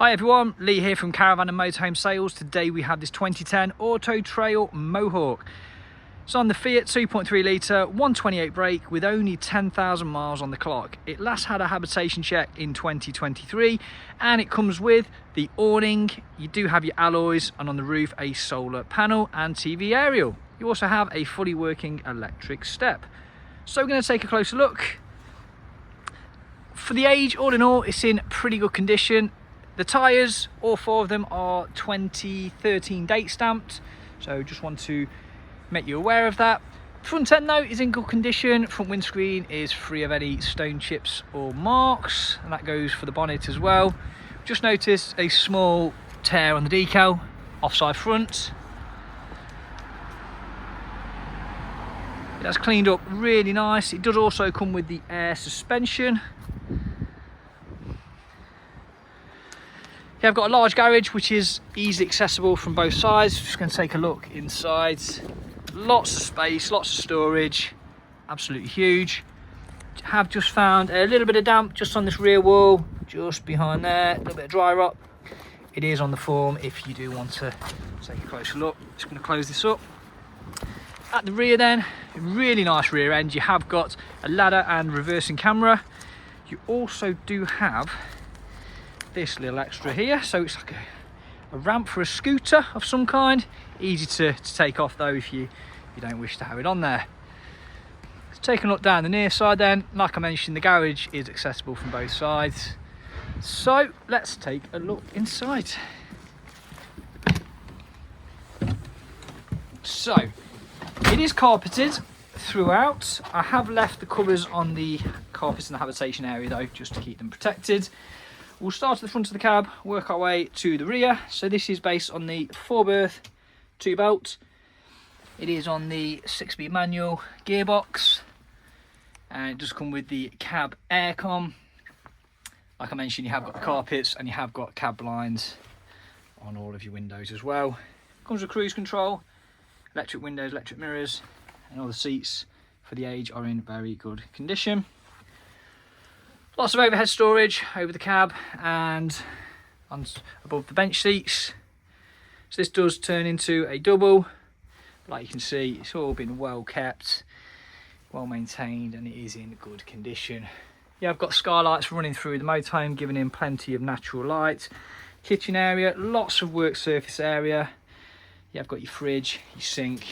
Hi everyone, Lee here from Caravan and Motorhome Sales. Today we have this 2010 Auto-Trail Mohawk. It's on the Fiat 2.3 litre 128 brake with only 10,000 miles on the clock. It last had a habitation check in 2023 and it comes with the awning. You do have your alloys and on the roof a solar panel and TV aerial. You also have a fully working electric step. So we're going to take a closer look. For the age, all in all, it's in pretty good condition. The tyres, all four of them are 2013 date stamped, so just want to make you aware of that. Front end though is in good condition. Front windscreen is free of any stone chips or marks, and that goes for the bonnet as well. Just noticed a small tear on the decal, offside front. It has cleaned up really nice. It does also come with the air suspension. Yeah, I've got a large garage which is easily accessible from both sides. Just going to take a look inside. Lots of space, lots of storage, absolutely huge. Have just found a little bit of damp just on this rear wall, just behind there, a little bit of dry rot. It is on the form if you do want to take a closer look. Just going to close this up. At the rear then, a really nice rear end. You have got a ladder and reversing camera. You also do have this little extra here, so it's like a ramp for a scooter of some kind. Easy to take off though if you don't wish to have it on there. Let's take a look down the near side then. Like I mentioned, the garage is accessible from both sides, so let's take a look inside. So it is carpeted throughout. I have left the covers on the carpets in the habitation area though, just to keep them protected. We'll start at the front of the cab, work our way to the rear. So this is based on the 4-berth 2-bolt. It is on the 6-speed manual gearbox, and it does come with the cab aircon. Like I mentioned, you have got the carpets and you have got cab blinds on all of your windows as well. Comes with cruise control, electric windows, electric mirrors, and all the seats for the age are in very good condition. Lots of overhead storage over the cab and above the bench seats. So this does turn into a double. Like you can see, it's all been well kept, well maintained, and it is in good condition. Yeah, I've got skylights running through the motorhome, giving in plenty of natural light. Kitchen area, lots of work surface area. Yeah, I've got your fridge, your sink,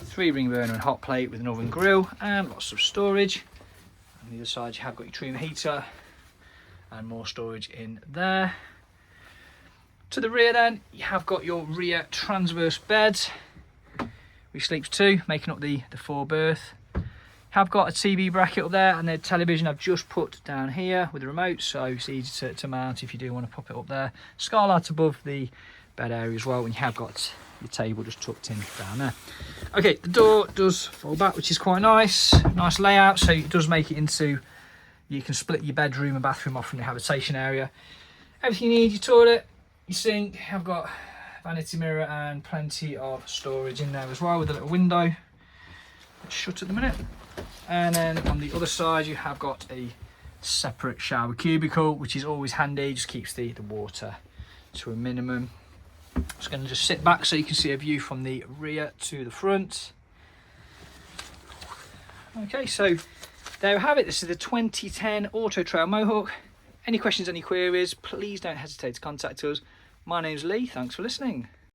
3-ring burner and hot plate with an oven grill, and lots of storage. On the other side you have got your trim heater and more storage in there. To the rear then, you have got your rear transverse bed, which sleeps two, making up the 4-berth. Have got a TV bracket up there, and the television I've just put down here with the remote, so it's easy to mount if you do want to pop it up there. Skylight above the bed area as well, and you have got your table just tucked in down there. Okay, the door does fold back, which is quite nice. Nice layout, so it does make it into, you can split your bedroom and bathroom off from the habitation area. Everything you need, your toilet, your sink. I've got vanity mirror and plenty of storage in there as well, with a little window. It's shut at the minute. And then on the other side you have got a separate shower cubicle, which is always handy, just keeps the water to a minimum. Just going to just sit back so you can see a view from the rear to the front. Okay, so there we have it. This is the 2010 Auto-Trail Mohawk. Any questions, any queries, please don't hesitate to contact us. My name's Lee, thanks for listening.